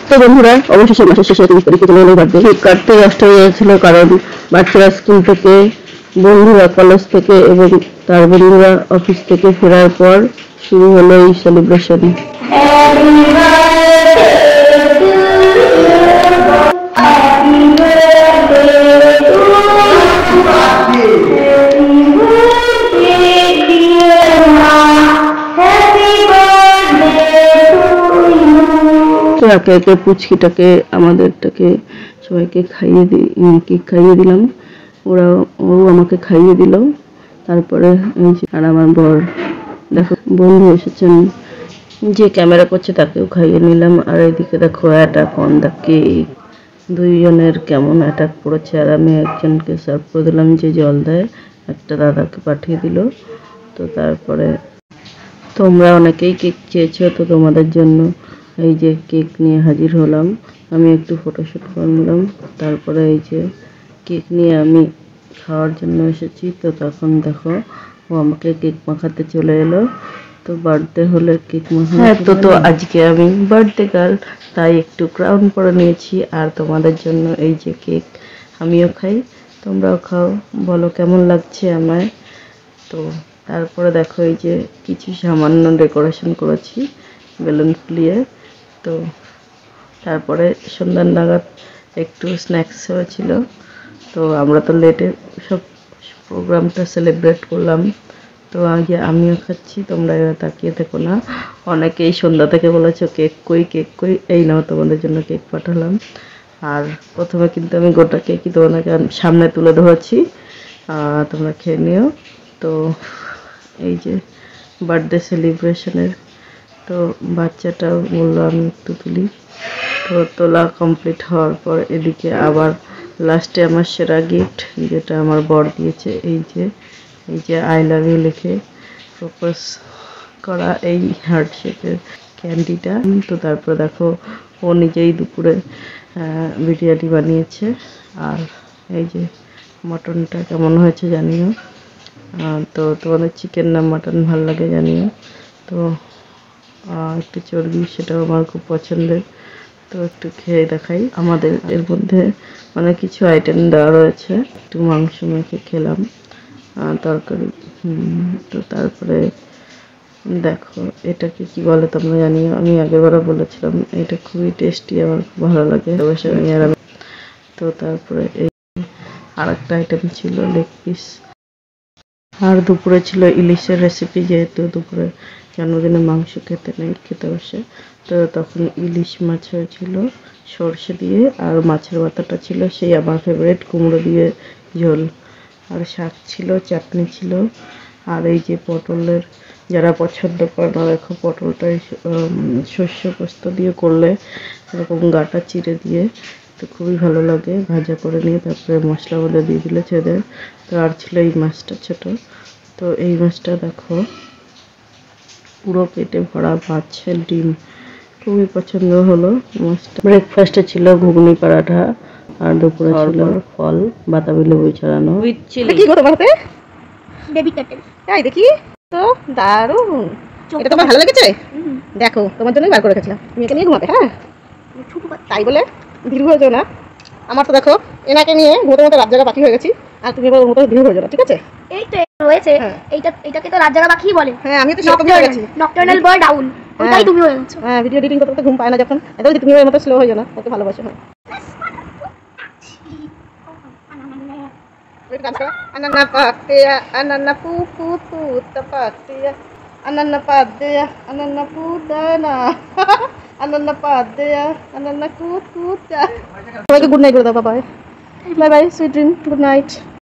তো বন্ধুরা, অবশেষে মাসের শেষে 30 তারিখে চলে এলো বার্থডে। কেক কাটতে নষ্ট হয়ে গেছিল, কারণ বাচ্চারা স্কুল থেকে, বন্ধুরা কলেজ থেকে এবং তার বন্ধুরা অফিস থেকে ফেরার পর শুরু হলো এই সেলিব্রেশন। একে একে পুচকিটাকে, আমাদেরটাকে সবাইকে কেক খাইয়ে দিলাম। ও আমাকে খাইয়ে দিল। তারপরে আর আমার বর, দেখো বন্ধু এসেছেন, যে ক্যামেরা করছে তাকেও খাইয়ে নিলাম। আর এদিকে দেখো অ্যাটাক অন দ্য কেক, দুইজনের কেমন অ্যাটাক পড়েছে। আর আমি একজনকে সার্ভ করে দিলাম, যে জল দেয়, একটা দাদাকে পাঠিয়ে দিল। তো তারপরে তোমরা অনেকেই কেক চেয়েছো, তো তোমাদের জন্য এই যে কেক নিয়ে হাজির হলাম। আমি একটু ফটোশ্যুট করে নিলাম। তারপরে এই যে কেক নিয়ে আমি খাওয়ার জন্য এসেছি। তো তখন দেখো ও আমাকে কেক মাখাতে চলে এলো। তো বার্থডে হলে কেক মাখানো, হ্যাঁ তো আজকে আমি বার্থডে গার্ল, তাই একটু ক্রাউন পরে নিয়েছি। আর তোমাদের জন্য এই যে কেক, আমিও খাই, তোমরাও খাও, বলো কেমন লাগছে আমায়। তো তারপরে দেখো এই যে কিছু সামান্য ডেকোরেশন করেছি বেলুন ফুলিয়ে। তো তারপরে সন্ধ্যা নাগাদ একটু স্ন্যাক্স হয়েছিল। তো আমরা তো লেটে সব প্রোগ্রামটা সেলিব্রেট করলাম। তো আগে আমিও খাচ্ছি, তোমরা এবার তাকিয়ে দেখো না। অনেকেই সন্ধ্যা থেকে বলেছো কেক কই, কেক কই, এই নাও তোমাদের জন্য কেক পাঠালাম। আর প্রথমে কিন্তু আমি গোটা কেকই তোমাদেরকে সামনে তুলে ধরেছি, তোমরা খেয়ে নিও। তো এই যে বার্থডে সেলিব্রেশনের, তো বাচ্চাটাও বললো আমি একটু তুলি। তো তোলা কমপ্লিট হওয়ার পর এদিকে আবার লাস্টে আমার সেরা গিফট, যেটা আমার বর দিয়েছে, এই যে আই লাভ ইউ লিখে প্রপোজ করা এই হার্ট শেপের ক্যান্ডিটা। তো তারপরে দেখো ও নিজেই দুপুরে বিরিয়ানি বানিয়েছে। আর এই যে মটনটা কেমন হয়েছে জানিও। তো তোমাদের চিকেন না মাটন ভালো লাগে জানিও। তো একটু চর্বি, সেটাও আমার খুব পছন্দের। তো একটু খেয়ে দেখাই। আমাদের এর মধ্যে অনেক কিছু আইটেম দেওয়া রয়েছে। একটু মাংস মেখে খেলাম, তরকারি। তো তারপরে দেখো এটাকে কি বলে তোমরা জানিও। আমি আগেরবারও বলেছিলাম, এটা খুবই টেস্টি, আমার খুব ভালো লাগে। তো তারপরে এই আরেকটা আইটেম ছিল লেগ পিস। আর দুপুরে ছিল ইলিশের রেসিপি, যেহেতু দুপুরে জন্মদিনে মাংস খেতে বসে। তো তখন ইলিশ মাছ হয়েছিল সর্ষে দিয়ে, আর মাছের মাথাটা ছিল সেই আমার ফেভারিট কুমড়ো দিয়ে ঝোল। আর শাক ছিল, চাটনি ছিল। আর এই যে পটলের, যারা পছন্দ করে না, দেখো পটলটাই শস্য পোস্ত দিয়ে করলে এরকম গাটা চিড়ে দিয়ে, তো খুবই ভালো লাগে। ভাজা করে নিয়ে তারপরে মশলা বলে দিয়ে দিলে ছেড়ে। তো আর ছিল এই মাছটা ছোট। তো এই মাছটা দেখো পুরো পেটে ভরা, মাছের ডিম, খুবই পছন্দ হলো মাছটা। ব্রেকফাস্টে ছিল ঘুগনি পরাঠা, আর দুপুরে ছিল ফল, বাতাবি লেবু ছড়ানো উইথ চিলি। কি গো তোমার হাতে? বেবি কাটেল। তাই দেখি তো, দারুণ। এটা তোমার ভালো লেগেছে? দেখো তোমার জন্যই বার করে রেখেছিলাম, তুমি একে নিয়ে ঘুমাবে। হ্যাঁ তাই বলে ভীরু হয়ে যাও না। আমার তো দেখো এনাকে নিয়ে ঘুমোতে ঘুমোতে রাত জাগা বাকি হয়ে গেছি, আর তুমি এবার ওর মতো ভীরু হয়ে যাও, ঠিক আছে? এই তো রয়েছে, এইটাকে তো রাত জাগা বাকি বলে। হ্যাঁ আমি তো সেরকম হয়ে গেছি, নকটার্নাল বার্ড আউল, ওটাই তুমি হয়ে গেছো। হ্যাঁ ভিডিও এডিটিং করতে ঘুম পায় না যখন, এটা তুমি ওর মতো স্লো হয়ে যাও না, ওকে ভালোবাসো। হ্যাঁ anana pakteya anana pupu tuta pakteya anana padya anana pudana anana padya anana kututa। সবাইকে গুড নাইট বলে দাও। Bye bye, sweet dream, good night.